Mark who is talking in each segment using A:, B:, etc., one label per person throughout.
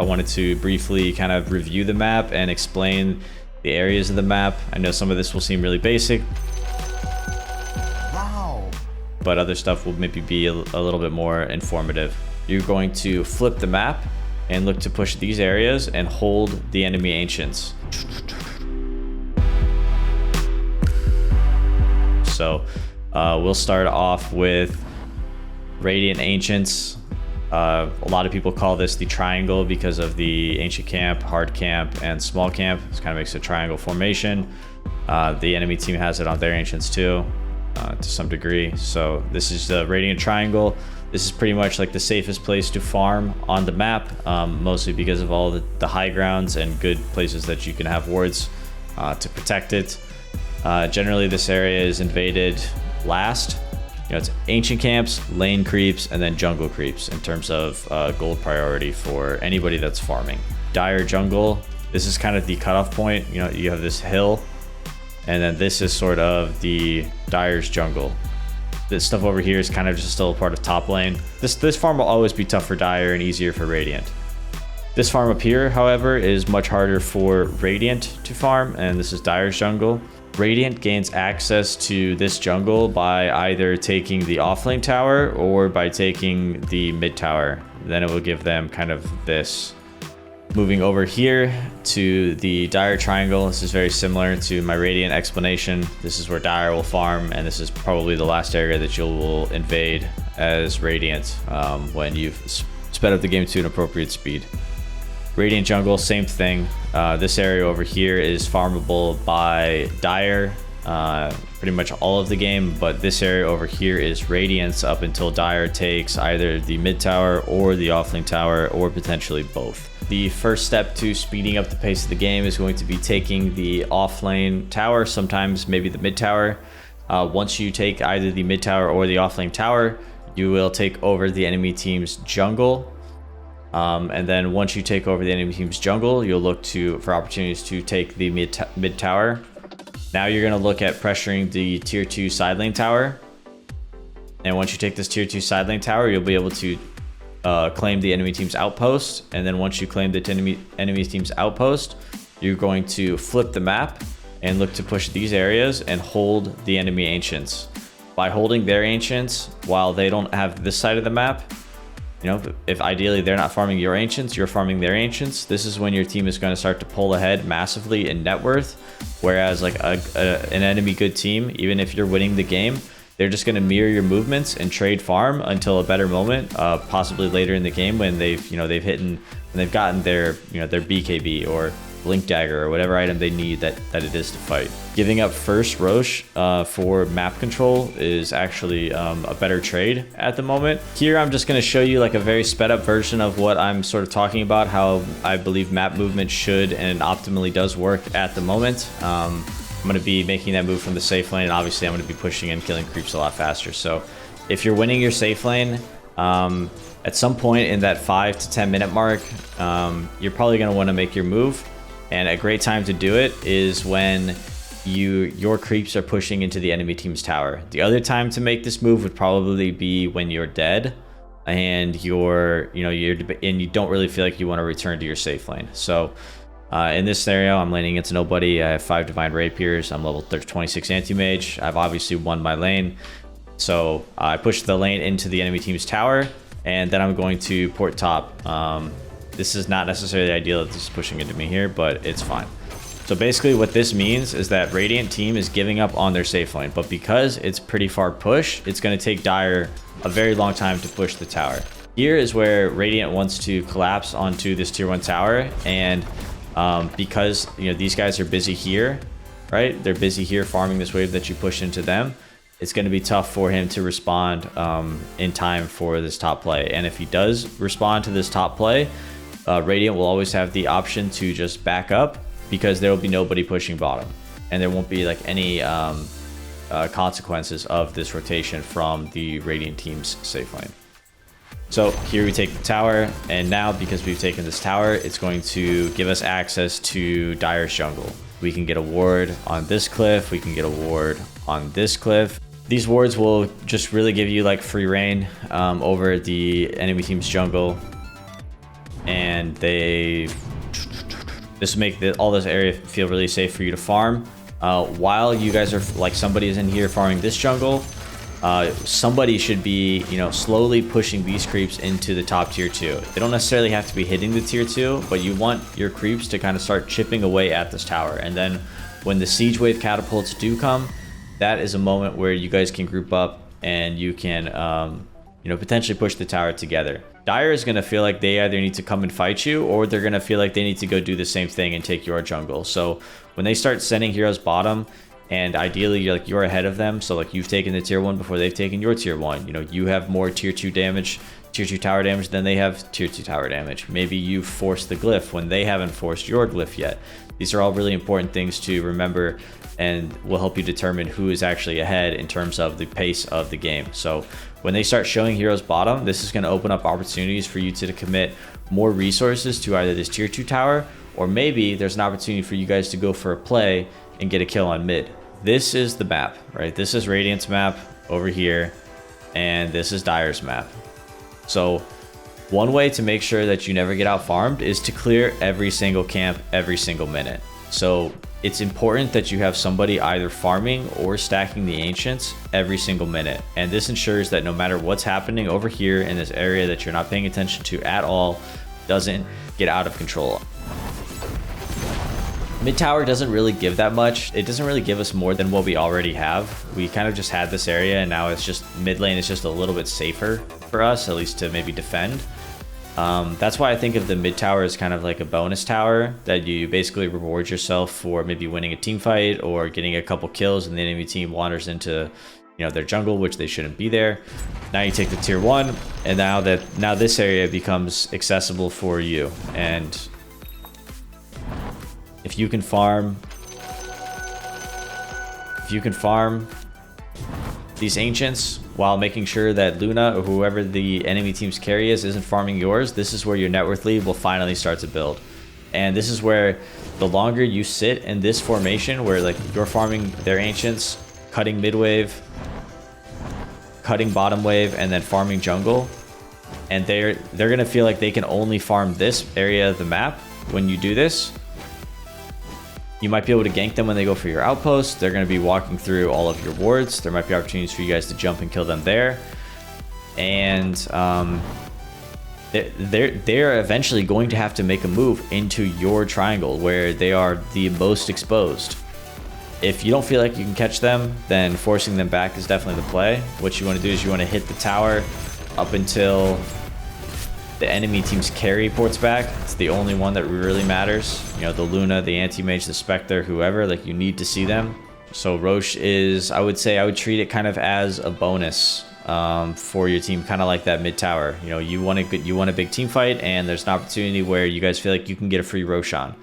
A: I wanted to briefly kind of review the map and explain the areas of the map. I know some of this will seem really basic, but other stuff will maybe be a little bit more informative. You're going to flip the map and look to push these areas and hold the enemy ancients. So we'll start off with Radiant Ancients. A lot of people call this the triangle because of the ancient camp, hard camp, and small camp. It kind of makes a triangle formation. The enemy team has it on their ancients too, to some degree. So this is the Radiant Triangle. This is pretty much like the safest place to farm on the map, mostly because of all the high grounds and good places that you can have wards to protect it. Generally, this area is invaded last. You know, it's ancient camps, lane creeps, and then jungle creeps in terms of gold priority for anybody that's farming. Dyer jungle, this is kind of the cutoff point. You know, you have this hill, and then this is sort of the Dyer's jungle. This stuff over here is kind of just still a part of top lane. This farm will always be tough for Dyer and easier for Radiant. This farm up here, however, is much harder for Radiant to farm, and this is Dyer's jungle. Radiant gains access to this jungle by either taking the offlane tower or by taking the mid tower. Then it will give them kind of this. Moving over here to the Dyer triangle, this is very similar to my Radiant explanation. This is where Dyer will farm, and this is probably the last area that you will invade as Radiant when you've sped up the game to an appropriate speed. Radiant jungle, same thing. This area over here is farmable by Dyer pretty much all of the game, but this area over here is Radiant's up until Dyer takes either the mid tower or the offlane tower, or potentially both. The first step to speeding up the pace of the game is going to be taking the offlane tower, sometimes maybe the mid tower. Once you take either the mid tower or the offlane tower, you will take over the enemy team's jungle. And then once you take over the enemy team's jungle, you'll look for opportunities to take the mid tower. Now you're going to look at pressuring the tier 2 side lane tower. And once you take this tier 2 side lane tower, you'll be able to claim the enemy team's outpost. And then once you claim the enemy team's outpost, you're going to flip the map and look to push these areas and hold the enemy ancients. By holding their ancients while they don't have this side of the map, you know, if ideally they're not farming your ancients, you're farming their ancients, this is when your team is going to start to pull ahead massively in net worth. Whereas like an enemy good team, even if you're winning the game, they're just going to mirror your movements and trade farm until a better moment, possibly later in the game when they've gotten their their BKB or Blink Dagger or whatever item they need that it is to fight. Giving up first Roche for map control is actually a better trade at the moment. Here I'm just going to show you like a very sped up version of what I'm sort of talking about, how I believe map movement should and optimally does work at the moment. I'm going to be making that move from the safe lane, and obviously I'm going to be pushing and killing creeps a lot faster. So if you're winning your safe lane, at some point in that 5 to 10 minute mark, you're probably going to want to make your move. And a great time to do it is when your creeps are pushing into the enemy team's tower. The other time to make this move would probably be when you're dead and you don't really feel like you want to return to your safe lane. So in this scenario, I'm laning into nobody. I have 5 divine rapiers. I'm level 26 anti-mage. I've obviously won my lane. So I push the lane into the enemy team's tower, and then I'm going to port top. This is not necessarily ideal that this is pushing into me here, but it's fine. So basically what this means is that Radiant team is giving up on their safe lane, but because it's pretty far push, it's going to take Dyer a very long time to push the tower. Here is where Radiant wants to collapse onto this tier 1 tower, and because these guys are busy here, right? They're busy here farming this wave that you push into them. It's going to be tough for him to respond in time for this top play. And if he does respond to this top play, Radiant will always have the option to just back up, because there will be nobody pushing bottom, and there won't be like any consequences of this rotation from the Radiant team's safe lane. So here we take the tower, and now because we've taken this tower, it's going to give us access to Dyer's jungle. We can get a ward on this cliff, we can get a ward on this cliff. These wards will just really give you like free reign over the enemy team's jungle. And and this will make all this area feel really safe for you to farm. While you guys are, like, somebody is in here farming this jungle, somebody should be, you know, slowly pushing these creeps into the top tier 2. They don't necessarily have to be hitting the tier 2, but you want your creeps to kind of start chipping away at this tower. And then when the siege wave catapults do come, that is a moment where you guys can group up and you can, you know, potentially push the tower together. Dyer is going to feel like they either need to come and fight you, or they're going to feel like they need to go do the same thing and take your jungle. So when they start sending heroes bottom, and ideally you're ahead of them, so like you've taken the tier 1 before they've taken your tier 1, you know, you have more tier 2 damage, tier 2 tower damage than they have tier 2 tower damage. Maybe you forced the glyph when they haven't forced your glyph yet. These are all really important things to remember and will help you determine who is actually ahead in terms of the pace of the game. So when they start showing heroes bottom, this is going to open up opportunities for you to commit more resources to either this tier 2 tower, or maybe there's an opportunity for you guys to go for a play and get a kill on mid. This is the map, right? This is Radiant's map over here, and this is Dyer's map. So one way to make sure that you never get out farmed is to clear every single camp every single minute. So it's important that you have somebody either farming or stacking the ancients every single minute. And this ensures that no matter what's happening over here in this area that you're not paying attention to at all, doesn't get out of control. Mid tower doesn't really give that much. It doesn't really give us more than what we already have. We kind of just had this area, and now it's just mid lane is just a little bit safer for us, at least to maybe defend. That's why I think of the mid tower as kind of like a bonus tower that you basically reward yourself for maybe winning a team fight or getting a couple kills, and the enemy team wanders into, you know, their jungle, which they shouldn't be there. Now you take the tier 1, and now this area becomes accessible for you. And if you can farm these ancients while making sure that Luna or whoever the enemy team's carry isn't farming yours, this is where your net worth lead will finally start to build. And this is where the longer you sit in this formation where like you're farming their ancients, cutting mid wave, cutting bottom wave, and then farming jungle, and they're gonna feel like they can only farm this area of the map. When you do this, you might be able to gank them when they go for your outpost. They're going to be walking through all of your wards. There might be opportunities for you guys to jump and kill them there. And they're eventually going to have to make a move into your triangle where they are the most exposed. If you don't feel like you can catch them, then forcing them back is definitely the play. What you want to do is you want to hit the tower up until the enemy team's carry ports back. It's the only one that really matters. You know, the Luna, the anti-mage, the Spectre, whoever, like you need to see them. So Roche is, I would treat it kind of as a bonus for your team, kind of like that mid tower. You know, you want a big team fight, and there's an opportunity where you guys feel like you can get a free Roche on.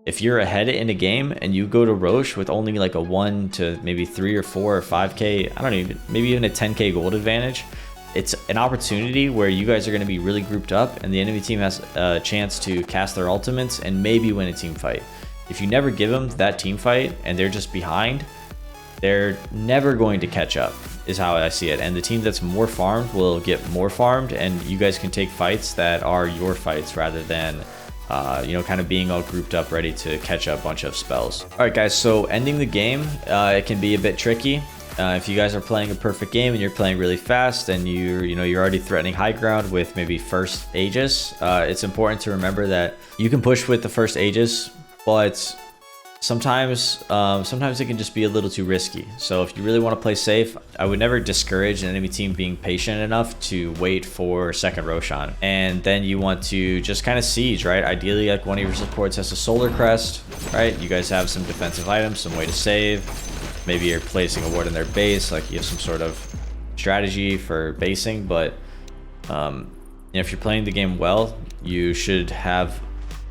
A: If you're ahead in a game and you go to Roche with only like a 1 to maybe 3 or 4 or 5k, I don't even, maybe even a 10k gold advantage, it's an opportunity where you guys are going to be really grouped up, and the enemy team has a chance to cast their ultimates and maybe win a team fight. If you never give them that team fight and they're just behind, they're never going to catch up, is how I see it. And the team that's more farmed will get more farmed, and you guys can take fights that are your fights rather than you know, kind of being all grouped up ready to catch a bunch of spells. All right, guys, so ending the game, it can be a bit tricky. If you guys are playing a perfect game and you're playing really fast and you're already threatening high ground with maybe first Aegis, it's important to remember that you can push with the first Aegis, but sometimes it can just be a little too risky. So if you really want to play safe, I would never discourage an enemy team being patient enough to wait for second Roshan. And then you want to just kind of siege, right? Ideally, like one of your supports has a solar crest, right? You guys have some defensive items, some way to save. Maybe you're placing a ward in their base, like you have some sort of strategy for basing. But you know, if you're playing the game well, you should have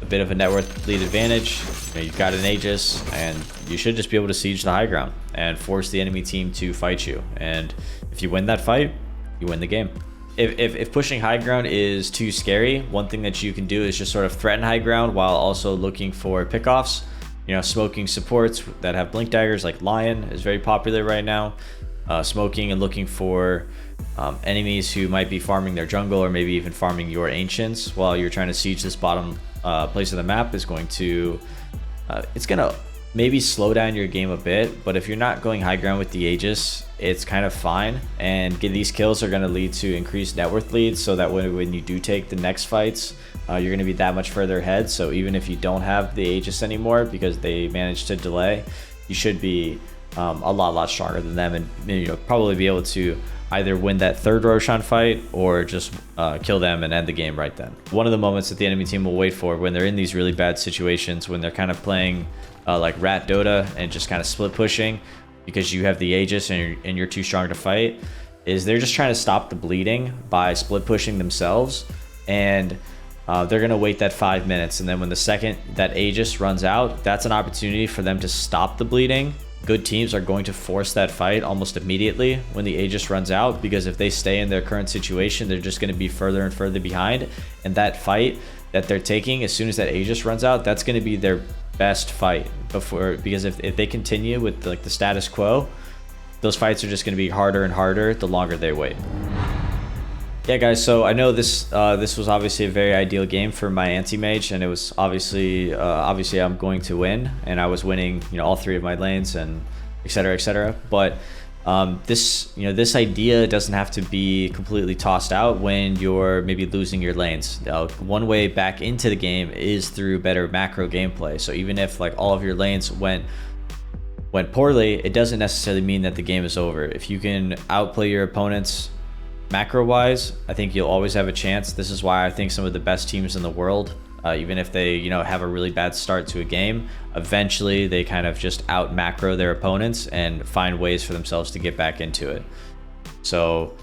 A: a bit of a net worth lead advantage. You know, you've got an Aegis, and you should just be able to siege the high ground and force the enemy team to fight you. And if you win that fight, you win the game. If pushing high ground is too scary, one thing that you can do is just sort of threaten high ground while also looking for pickoffs. You know, smoking supports that have blink daggers, like Lion is very popular right now. smoking and looking for enemies who might be farming their jungle or maybe even farming your ancients while you're trying to siege this bottom place of the map is going to it's gonna maybe slow down your game a bit, but if you're not going high ground with the Aegis, it's kind of fine. And these kills are going to lead to increased net worth leads, so that when you do take the next fights, you're going to be that much further ahead. So even if you don't have the Aegis anymore because they managed to delay, you should be a lot stronger than them, and probably be able to either win that third Roshan fight or just kill them and end the game right then. One of the moments that the enemy team will wait for when they're in these really bad situations, when they're kind of playing like rat Dota and just kind of split pushing because you have the Aegis and you're too strong to fight, is they're just trying to stop the bleeding by split pushing themselves, and they're going to wait that 5 minutes, and then when the second that Aegis runs out, that's an opportunity for them to stop the bleeding. Good teams are going to force that fight almost immediately when the Aegis runs out, because if they stay in their current situation, they're just going to be further and further behind, and that fight that they're taking as soon as that Aegis runs out, that's going to be their best fight because if they continue with like the status quo, those fights are just going to be harder and harder the longer they wait. Yeah, guys, so I know this was obviously a very ideal game for my anti-mage, and it was obviously I'm going to win, and I was winning all three of my lanes and etc. But this idea doesn't have to be completely tossed out when you're maybe losing your lanes. One way back into the game is through better macro gameplay. So even if like all of your lanes went poorly, it doesn't necessarily mean that the game is over. If you can outplay your opponents macro wise, I think you'll always have a chance. This is why I think some of the best teams in the world, even if they have a really bad start to a game, eventually they kind of just out macro their opponents and find ways for themselves to get back into it. So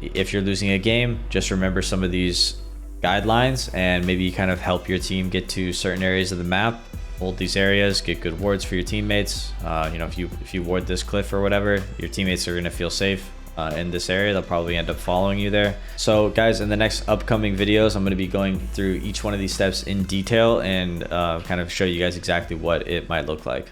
A: if you're losing a game, just remember some of these guidelines and maybe kind of help your team get to certain areas of the map, hold these areas, get good wards for your teammates. If you ward this cliff or whatever, your teammates are going to feel safe in this area. They'll probably end up following you there. So guys, in the next upcoming videos, I'm going to be going through each one of these steps in detail and kind of show you guys exactly what it might look like.